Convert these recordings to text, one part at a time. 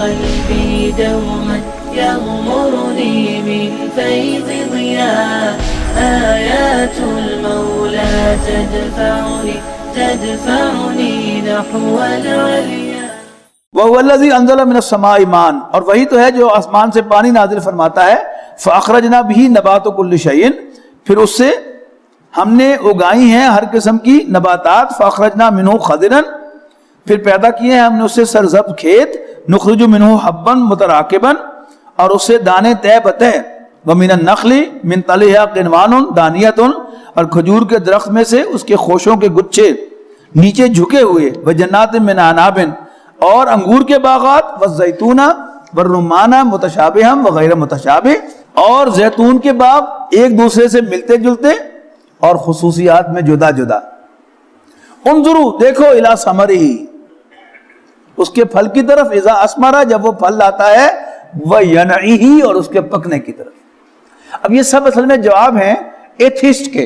قلبي دوما يغمرني من فيض ضياء آيات المولى تدفعني نحو العليا. وَهُوَ الَّذِي أَنزَلَ مِنَ السَّمَاءِ مَاءً، اور وہی تو ہے جو آسمان سے پانی نازل فرماتا ہے. فَأَخْرَجْنَا بِهِ نَبَاتَ كُلِّ شَيْءٍ، پھر اس سے ہم نے اگائی ہیں ہر قسم کی نباتات. فَأَخْرَجْنَا مِنْهُ خَضِرًا، پھر پیدا کیے ہیں ہم نے اس سے سرسبز کھیت. نُخْرِجُ مِنْهُ حَبًّا مُتَرَاكِبًا، اور اس سے دانے تہ بتہ. وَمِنَ النَّخْلِ مِنْ طَلْعِهَا قِنْوَانٌ دَانِيَةٌ، اور کھجور کے درخت میں سے اس کے خوشوں کے گچھے نیچے جھکے ہوئے. وَجَنَّاتٍ مِّنْ أَعْنَابٍ، اور انگور کے باغات. والزیتون والرمان متشابہا وغیر متشابہ، اور زیتون کے باغ ایک دوسرے سے ملتے جلتے اور خصوصیات میں جدا جدا. انظروا، دیکھو، الی ثمرہ، اس کے پھل کی طرف. اذا اثمر، جب وہ پھل لاتا ہے. وینعہ، اور اس کے پکنے کی طرف. اب یہ سب اصل میں جواب ہیں ایتھسٹ کے.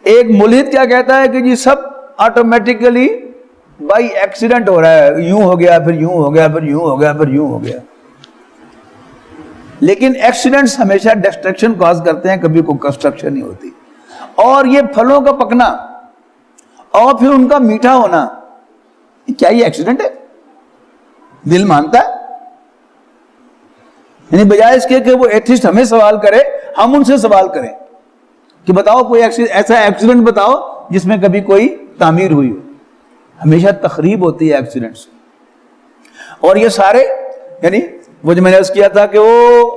ایک ملحد کیا کہتا ہے کہ جی سب آٹومیٹیکلی بائی ایکسیڈنٹ ہو رہا ہے، یوں ہو گیا پھر یوں ہو گیا پھر یوں ہو گیا پھر یوں ہو گیا. لیکن ایکسیڈنٹس ہمیشہ ڈسٹرکشن کاز کرتے ہیں، کبھی کوئی کنسٹرکشن نہیں ہوتی. اور یہ پھلوں کا پکنا اور پھر ان کا میٹھا ہونا، کیا یہ ایکسیڈنٹ ہے؟ دل مانتا ہے؟ یعنی بجائے اس کے کہ وہ ایتھسٹ ہمیں سوال کرے، ہم ان سے سوال کریں کہ بتاؤ کوئی ایسا ایکسیڈنٹ بتاؤ جس میں کبھی کوئی تعمیر ہوئی ہو. ہمیشہ تخریب ہوتی ہے ایکسیڈنٹ سے. اور یہ سارے، یعنی وہ جو میں نے عرض کیا تھا کہ وہ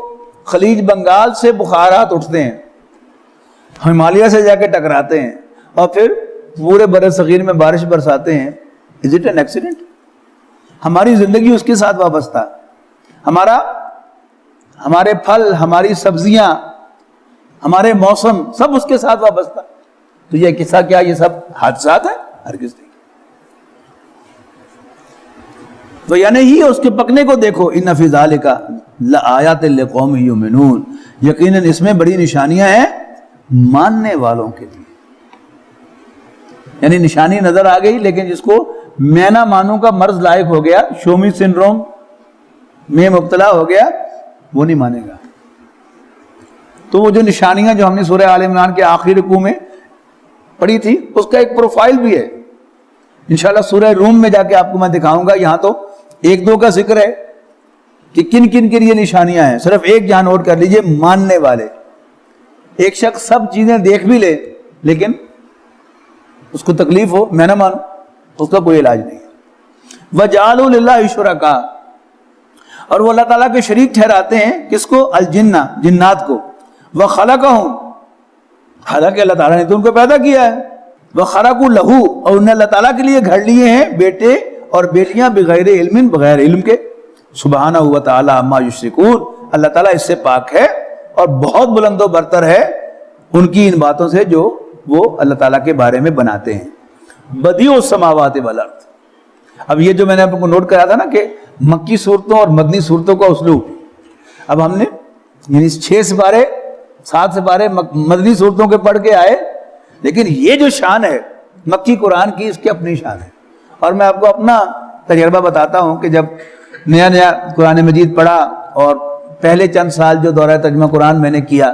خلیج بنگال سے بخارات اٹھتے ہیں، ہمالیہ سے جا کے ٹکراتے ہیں، اور پھر پورے بر صغیر میں بارش برساتے ہیں. Is it an accident? ہماری زندگی اس کے ساتھ وابستہ، ہمارے پھل، ہماری سبزیاں، ہمارے موسم، سب اس کے ساتھ وابستہ. تو یہ قصہ کیا یہ سب حادثات ہیں؟ ہرگز نہیں. تو یعنی ہی اس کے پکنے کو دیکھو. ان فی ذالک لآیات لقوم یؤمنون، یقیناً اس میں بڑی نشانیاں ہیں ماننے والوں کے لیے. یعنی نشانی نظر آ گئی، لیکن جس کو میں نہ مانوں کا مرض لائق ہو گیا، شومی سنڈروم میں مبتلا ہو گیا، وہ نہیں مانے گا. تو وہ جو نشانیاں جو ہم نے سورہ آل عمران کے آخری رکوع میں پڑھی تھی، اس کا ایک پروفائل بھی ہے. انشاءاللہ سورہ روم میں جا کے آپ کو میں دکھاؤں گا. یہاں تو ایک دو کا ذکر ہے کہ کن کن کے لیے نشانیاں ہیں. صرف ایک جہاں نوٹ کر لیجئے، ماننے والے. ایک شخص سب چیزیں دیکھ بھی لے لیکن اس کو تکلیف ہو، میں نہ مانوں، اس کا کوئی علاج نہیں. وَجَعَلُوا لِلَّهِ شُرَكَاءَ، اور وہ اللہ تعالیٰ کے شریک ٹھہراتے ہیں. کس کو؟ الجنہ، جنات کو. وَخَلَقَهُمْ، حالانکہ اللہ تعالیٰ نے تو ان کو پیدا کیا ہے. وَخَرَقُوا لَهُ، اور انہیں اللہ تعالیٰ کے لیے گھڑ لیے ہیں بیٹے اور بیٹیاں بغیر علم، بغیر علم کے. سبحانہ و تعالی عما یشرکون، اللہ تعالیٰ اس سے پاک ہے اور بہت بلند و برتر ہے ان کی ان باتوں سے جو وہ اللہ تعالیٰ کے بارے میں بناتے ہیں. بدیع السماوات والارض. اب یہ جو میں نے آپ کو نوٹ کرایا تھا نا کہ مکی صورتوں اور مدنی صورتوں کا اسلوب، اب ہم نے یعنی 6 سپارے 7 سپارے مدنی صورتوں کے پڑھ کے آئے، لیکن یہ جو شان ہے مکی قرآن کی، اس کی اپنی شان ہے. اور میں آپ کو اپنا تجربہ بتاتا ہوں کہ جب نیا نیا قرآن مجید پڑھا اور پہلے چند سال جو دورہ ترجمہ قرآن میں نے کیا،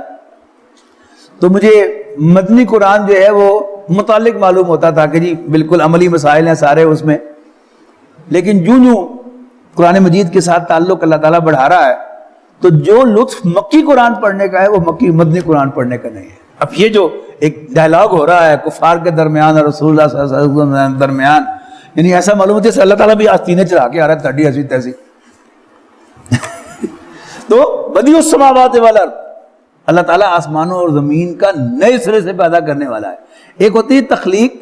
تو مجھے مدنی قرآن جو ہے وہ متعلق معلوم ہوتا تھا کہ جی بالکل عملی مسائل ہیں سارے اس میں. لیکن جوں جوں قرآن مجید کے ساتھ تعلق اللہ تعالیٰ بڑھا رہا ہے، تو جو لطف مکی قرآن پڑھنے کا ہے وہ مدنی قرآن پڑھنے کا نہیں ہے. اب یہ جو ایک ڈائلاگ ہو رہا ہے کفار کے درمیان اور رسول اللہ صلی اللہ علیہ وسلم کے درمیان، یعنی ایسا معلوم ہوتا ہے کہ اللہ تعالیٰ بھی آستینیں چلا کے آ رہا ہے، تھڑی ایسی تیسی. تو بدیع السماوات والارض، اللہ تعالیٰ آسمانوں اور زمین کا نئے سرے سے پیدا کرنے والا ہے. ایک ہوتی ہے تخلیق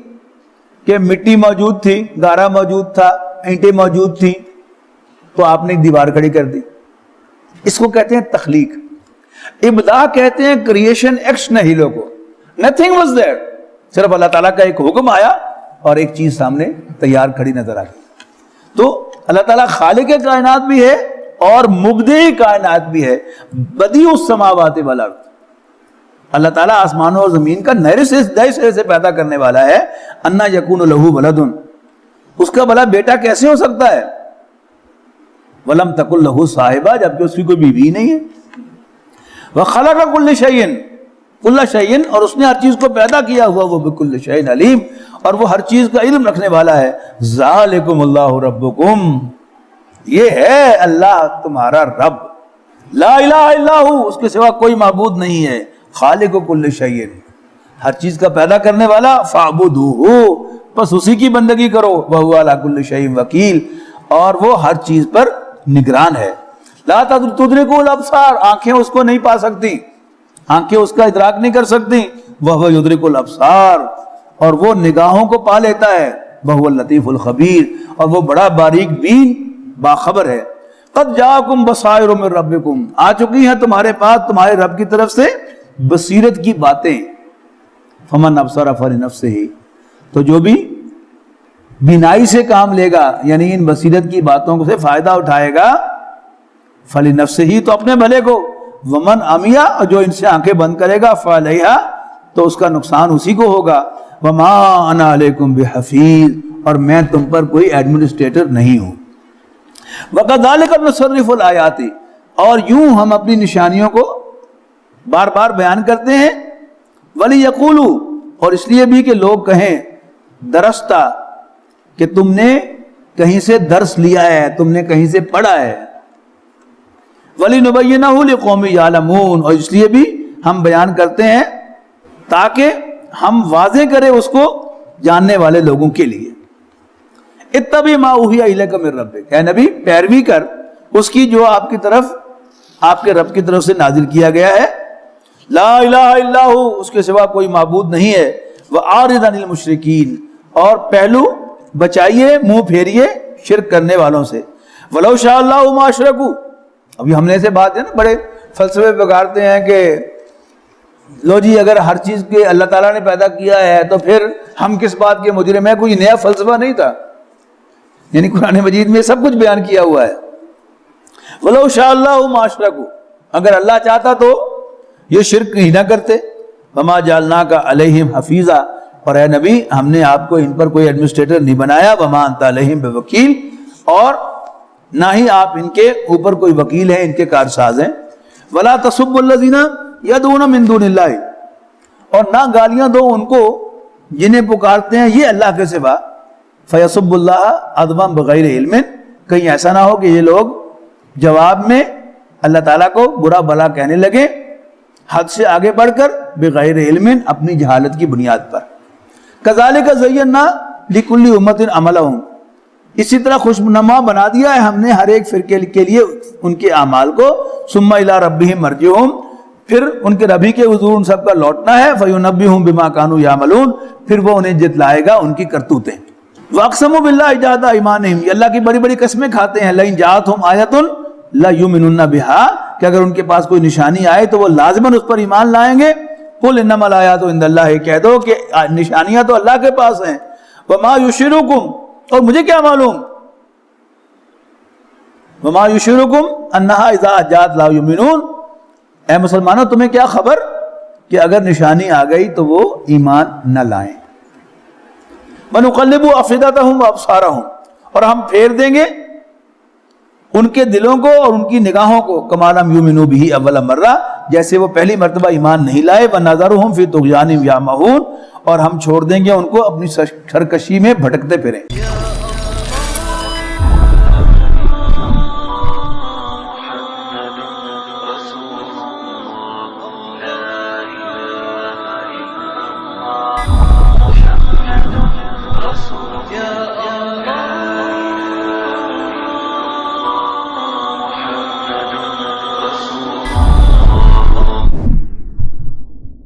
کہ مٹی موجود تھی، گارا موجود تھا، اینٹیں موجود تھیں، تو آپ نے ایک دیوار کھڑی کر دی. اس کو کہتے ہیں تخلیق. ابداع کہتے ہیں کریشن ایکس نہیلو کو. نتھنگ واز دیئر، صرف اللہ تعالیٰ کا ایک حکم آیا اور ایک چیز سامنے تیار کھڑی نظر آ گئی. تو اللہ تعالیٰ خالق کائنات بھی ہے اور مبدع کائنات بھی ہے. بدیع السماوات والارض، اللہ تعالیٰ آسمانوں اور زمین کا نئے سرے سے پیدا کرنے والا ہے. انا یکون لہ ولد، اس کا بھلا بیٹا کیسے ہو سکتا ہے؟ وَلَمْ تَكُنْ لَهُ صَاحِبَةٌ جبکہ اس کی کوئی بیوی نہیں ہے. وَخَلَقَ كُلَّ شَيْءٍ كُلَّ شَيْءٍ اور اس نے ہر چیز کو پیدا کیا ہوا, وہ بِكُلِّ شَيْءٍ علیم اور وہ ہر چیز کا علم رکھنے والا ہے. ذَلِكُمُ اللَّهُ رَبُّكُمْ یہ ہے اللہ تمہارا رب. لا الہ الا ہو اس کے سوا کوئی معبود نہیں ہے. خالق کل شیء ہر چیز کا پیدا کرنے والا. فاعبدوہ بس اسی کی بندگی کرو. وہو علی کل شیء وکیل اور وہ ہر چیز پر نگران ہے. لا تدرکہ الابصار آنکھیں اس کو نہیں پا سکتی, آنکھیں اس کا ادراک نہیں کر سکتی. وہو یدرک الابصار اور وہ نگاہوں کو پا لیتا ہے. وہو اللطیف الخبیر اور وہ بڑا باریک بین باخبر ہے. قد جاءکم بصائر من ربکم آ چکی ہیں تمہارے پاس تمہارے رب کی طرف سے بصیرت کی باتیں. فمن ابصر فلنفسہ تو جو بھی بینائی سے کام لے گا یعنی ان بصیرت کی باتوں سے فائدہ اٹھائے گا, فلنفسہ تو اپنے بھلے کو. ومن عمیہ جو ان سے آنکھیں بند کرے گا فعلیہا تو اس کا نقصان اسی کو ہوگا. وما انا علیکم بحفیظ اور میں تم پر کوئی ایڈمنسٹریٹر نہیں ہوں. وَكَذَلِكَ نُصَرِّفُ الْآيَاتِ اور یوں ہم اپنی نشانیوں کو بار بار بیان کرتے ہیں. وَلِيَقُولُوا اور اس لیے بھی کہ لوگ کہیں درستہ کہ تم نے کہیں سے درس لیا ہے, تم نے کہیں سے پڑھا ہے. وَلِنُبَيِّنَهُ لِقَوْمٍ يَعْلَمُونَ اور اس لیے بھی ہم بیان کرتے ہیں تاکہ ہم واضح کریں اس کو جاننے والے لوگوں کے لیے. اتبع ما اوحی الیک من ربک اے نبی پیروی کر اس کی جو آپ کی طرف آپ کے رب کی طرف سے نازل کیا گیا ہے. لا الہ الا ہو اس کے سوا کوئی معبود نہیں ہے. وَأَعْرِضْ عَنِ الْمُشْرِكِينَ اور پہلو بچائیے منہ پھیریے شرک کرنے والوں سے. وَلَوْ شَاءَ اللَّهُ مَا أَشْرَكُوا ابھی ہم نے سے بات ہے نا بڑے فلسفے بگاڑتے ہیں کہ لو جی اگر ہر چیز کے اللہ تعالیٰ نے پیدا کیا ہے تو پھر ہم کس بات کے مجرم ہیں. کوئی نیا فلسفہ نہیں تھا, یعنی قرآن مجید میں سب کچھ بیان کیا ہوا ہے. وَلَوْ شَاءَ اللَّهُ مَا أَشْرَكُوا اگر اللہ چاہتا تو یہ شرک ہی نہ کرتے. وَمَا جَعَلْنَاكَ عَلَيْهِمْ حَفِيظًا اور اے نبی ہم نے آپ کو ان پر کوئی ایڈمنسٹریٹر نہیں بنایا. وَمَا أَنْتَ عَلَيْهِمْ بِوَكِيلٍ اور نہ ہی آپ ان کے اوپر کوئی وکیل ہیں, ان کے کارساز ہیں. وَلَا تَسُبُّوا الَّذِينَ يَدْعُونَ مِن دُونِ اللَّهِ اور نہ گالیاں دو ان کو جنہیں پکارتے ہیں یہ اللہ کے سوا. فَيَسُبُّ اللَّهَ عَدْوًا بِغَيْرِ عِلْمٍ کہیں ایسا نہ ہو کہ یہ لوگ جواب میں اللہ تعالیٰ کو برا بھلا کہنے لگے حد سے آگے بڑھ کر بغیر علم اپنی جہالت کی بنیاد پر. كَذَلِكَ زَيَّنَّا لِكُلِّ أُمَّةٍ عَمَلَهُمْ اسی طرح خوشنما بنا دیا ہے ہم نے ہر ایک فرقے کے لیے ان کے اعمال کو. ثُمَّ إِلَىٰ رَبِّهِمْ مَرْجِعُهُمْ پھر ان کے ربی کے حضور ان سب کا لوٹنا ہے. فَيُنَبِّئُهُم بِمَا كَانُوا يَعْمَلُونَ پھر وہ انہیں جتلائے گا ان کی کرتوتیں. وَأَقْسَمُوا بِاللَّهِ جَهْدَ أَيْمَانِهِمْ یہ اللہ کی بڑی بڑی قسمیں کھاتے ہیں. لَئِن جَاءَتْهُمْ آیَةٌ لَّيُؤْمِنُنَّ بِهَا کہ اگر ان کے پاس کوئی نشانی آئے تو وہ لازماً اس پر ایمان لائیں گے. قُلْ إِنَّمَا الْآيَاتُ عِندَ اللَّهِ کہہ دو کہ نشانیاں تو اللہ کے پاس ہیں. وَمَا يُشْعِرُكُمْ اور مجھے کیا معلوم وَمَا يُشْعِرُكُمْ أَنَّهَا إِذَا جَاءَتْ لَا يُؤْمِنُونَ اے مسلمانوں تمہیں کیا خبر کہ اگر نشانی آ گئی تو وہ ایمان نہ لائیں. وَنُقَلِّبُ أَفْئِدَتَهُمْ وَأَبْصَارَهُمْ اور ہم پھیر دیں گے ان کے دلوں کو اور ان کی نگاہوں کو. كَمَا لَمْ يُؤْمِنُوا بِهِ أَوَّلَ مَرَّةٍ جیسے وہ پہلی مرتبہ ایمان نہیں لائے. وَنَذَرُهُمْ فِي طُغْيَانِهِمْ يَعْمَهُونَ اور ہم چھوڑ دیں گے ان کو اپنی سرکشی میں بھٹکتے پھریں. يا الله